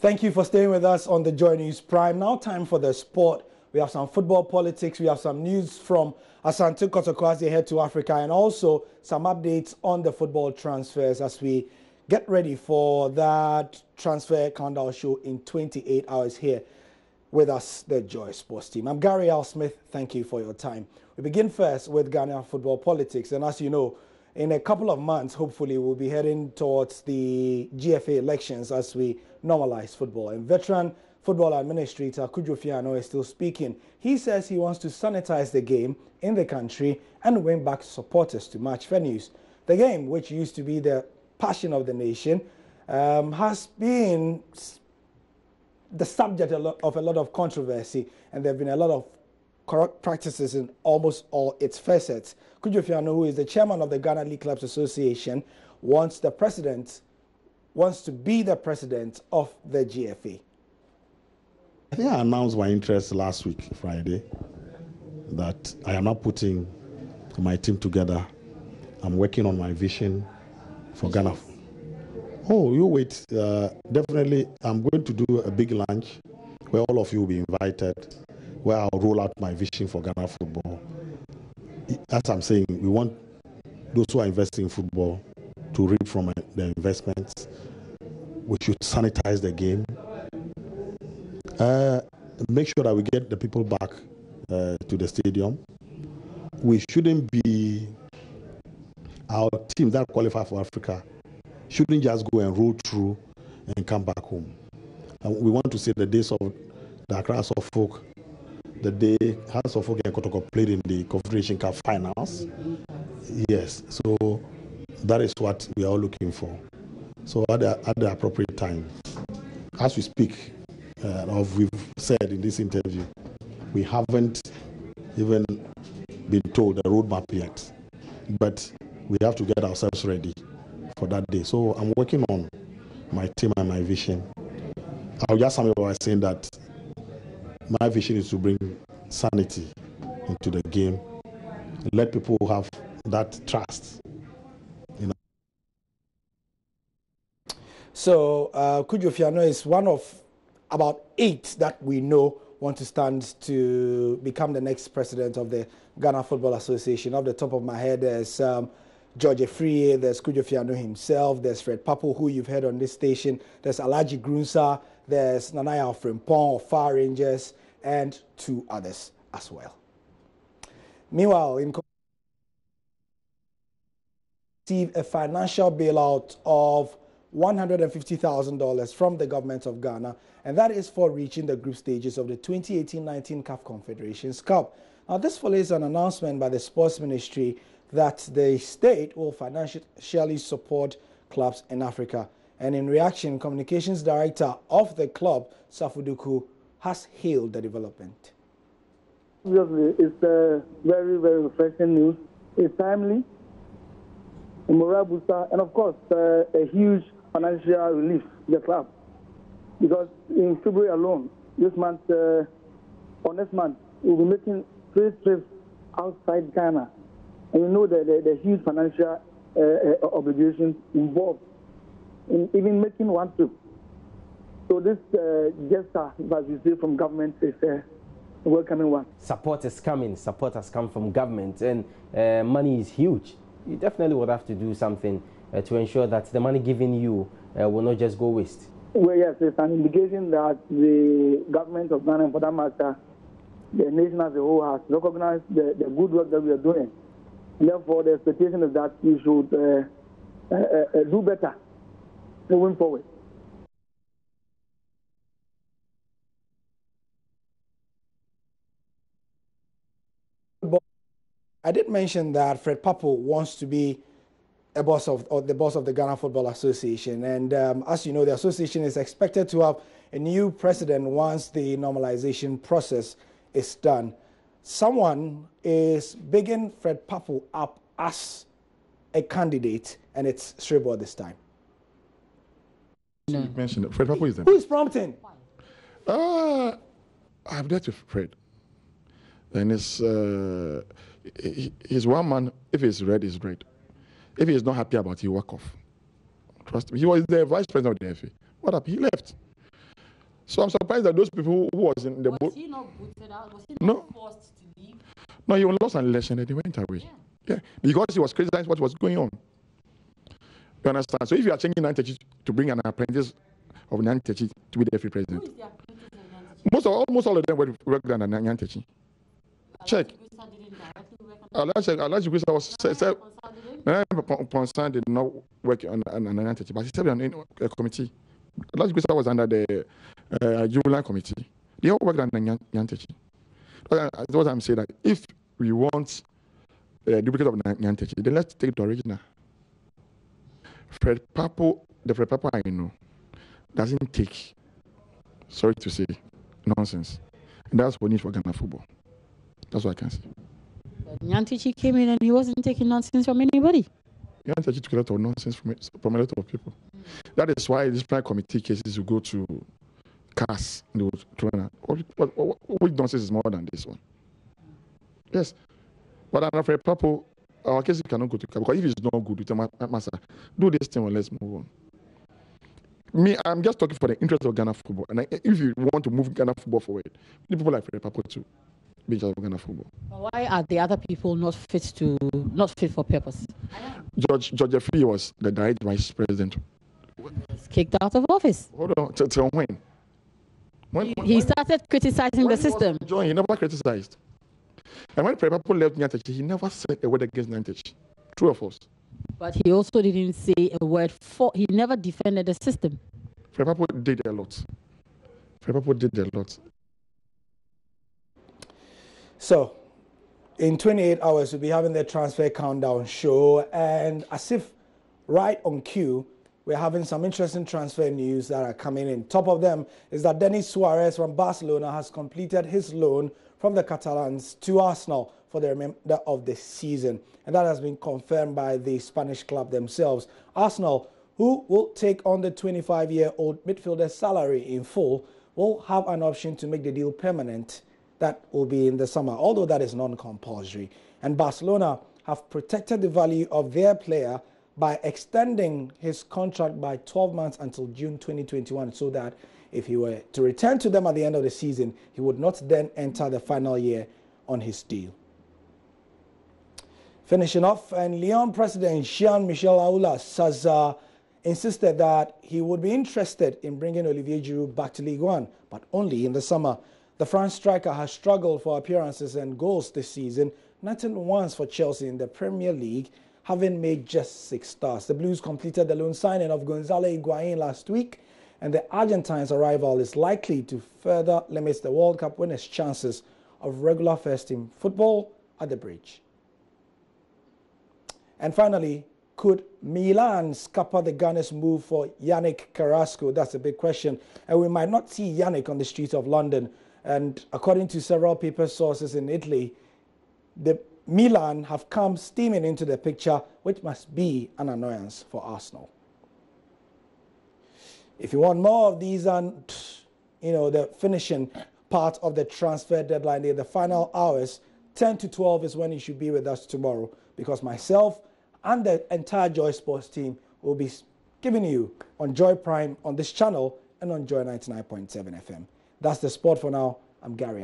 Thank you for staying with us on the Joy News Prime. Now time for the sport. We have some football politics. We have some news from Asante Kotoko as they head to Africa, and also some updates on the football transfers as we get ready for that transfer countdown show in 28 hours here with us, the Joy Sports team. I'm Gary Al Smith. Thank you for your time. We begin first with Ghana football politics. And as you know, in a couple of months, hopefully, we'll be heading towards the GFA elections as we normalize football. And veteran football administrator Kudjo Fiano is still speaking. He says he wants to sanitize the game in the country and win back supporters to match venues. The game, which used to be the passion of the nation, has been the subject of a lot of controversy, and there have been a lot of corrupt practices in almost all its facets. Kudjo Fiano, who is the chairman of the Ghana League Clubs Association, wants to be the president of the GFA. I think I announced my interest last week, Friday, that I am not putting my team together. I'm working on my vision for Ghana. Oh, you wait. Definitely, I'm going to do a big lunch where all of you will be invited, where I'll roll out my vision for Ghana football. As I'm saying, we want those who are investing in football to reap from the investments. We should sanitize the game. Make sure that we get the people back to the stadium. We shouldn't be, our team that qualify for Africa shouldn't just go and roll through and come back home. And we want to see the days of the Accra House of Folk, the day House of Folk and Kotoko played in the Confederation Cup finals. Yes, so that is what we are all looking for. So at the appropriate time, as we speak, we've said in this interview, we haven't even been told the roadmap yet, but we have to get ourselves ready for that day. So I'm working on my team and my vision. I'll just sum it by saying that my vision is to bring sanity into the game, let people have that trust. So Kudjo Fiano is one of about 8 that we know want to stand to become the next president of the Ghana Football Association. Off the top of my head, there's George Efrie, there's Kudjo Fiano himself, there's Fred Papo, who you've heard on this station, there's Alaji Grunsa, there's Nanaya Frimpong of Far Rangers, and 2 others as well. Meanwhile, in receive a financial bailout of $150,000 from the government of Ghana, and that is for reaching the group stages of the 2018-19 CAF Confederations Cup. Now, this follows an announcement by the Sports Ministry that the state will financially support clubs in Africa. And in reaction, Communications Director of the club, Safuduku, has hailed the development. Obviously, it's very, very refreshing news. It's timely, a morale booster, and of course, a huge financial relief to the club. Because in February alone, this month, or next month, we'll be making 3 trips outside Ghana. And you know the huge financial obligations involved in even making 1 trip. So this gesture, as you say, from government is a welcoming one. Support is coming. Support has come from government, and money is huge. You definitely would have to do something to ensure that the money given you will not just go waste. Well, yes, it's an indication that the government of Ghana, and for that matter, the nation as a whole, has recognized the good work that we are doing. And therefore, the expectation is that we should do better moving forward. I did mention that Fred Papo wants to be the boss of the Ghana Football Association, and as you know, the association is expected to have a new president once the normalization process is done. Someone is bigging Fred Papo up as a candidate, and it's Shrebo this time. You mentioned it. Fred Papo is there. Who is prompting? I've dealt with Fred. And he's one man. If he's red, he's red. If he's not happy about it, he'll walk off. Trust me. He was the vice president of the FA. What happened? He left. So I'm surprised that those people who was in the boat. Was he not booted out? Was he not forced to leave? No, he lost an election and he went away. Yeah, because he was criticizing what was going on. You understand? So if you are changing Nyantakyi to bring an apprentice of Nyantakyi to be the free president, Who is the apprentice of Nyantakyi? almost all of them work than Nyantakyi. Check. Alhaji Kwisa was said Ponsan did not work on Nyantakyi, but he said on a committee. Alhaji Kwisa was under the juvenile committee. They all worked on Nyantakyi. That's what I'm saying. That if we want a duplicate of Nyantakyi, then let's take the original. Fred Papo, the Fred Papo I know, doesn't take, sorry to say, nonsense. And that's what we need for Ghana football. That's what I can say. But Nyantakyi came in and he wasn't taking nonsense from anybody. Nyantakyi took a lot of nonsense from a lot of people. That is why this prime committee cases will go to CAS. Which nonsense is more than this one? Yes. But I'm afraid Papo, our case cannot go to CAS because if it's not good, it's do this thing and let's move on. Me, I'm just talking for the interest of Ghana football. And if you want to move Ghana football forward, the people like Fred Papo too. Ghana football. Why are the other people not fit for purpose? George Jeffrey was the direct vice president. He's kicked out of office. Hold on, till when? He started criticizing the system. He never criticized. And when Prepapo left Nyantakyi, he never said a word against Nyantakyi. True or false? But he also didn't say a word for. He never defended the system. Prepapo did a lot. So, in 28 hours, we'll be having the transfer countdown show, and as if right on cue, we're having some interesting transfer news that are coming in. Top of them is that Denis Suarez from Barcelona has completed his loan from the Catalans to Arsenal for the remainder of the season, and that has been confirmed by the Spanish club themselves. Arsenal, who will take on the 25-year-old midfielder's salary in full, will have an option to make the deal permanent. That will be in the summer, although that is non-compulsory. And Barcelona have protected the value of their player by extending his contract by 12 months until June 2021, so that if he were to return to them at the end of the season, he would not then enter the final year on his deal. Finishing off, and Lyon president Jean-Michel Aulas has insisted that he would be interested in bringing Olivier Giroud back to Ligue 1, but only in the summer. The France striker has struggled for appearances and goals this season, netting once for Chelsea in the Premier League, having made just 6 starts. The Blues completed the loan signing of Gonzalo Higuain last week, and the Argentine's arrival is likely to further limit the World Cup winners' chances of regular first-team football at the Bridge. And finally, could Milan scupper the Gunners' move for Yannick Carrasco? That's a big question, and we might not see Yannick on the streets of London. And according to several paper sources in Italy, the Milan have come steaming into the picture, which must be an annoyance for Arsenal. If you want more of these and, the finishing part of the transfer deadline day, the final hours, 10 to 12 is when you should be with us tomorrow, because myself and the entire Joy Sports team will be giving you on Joy Prime on this channel and on Joy 99.7 FM. That's the sport for now. I'm Gary.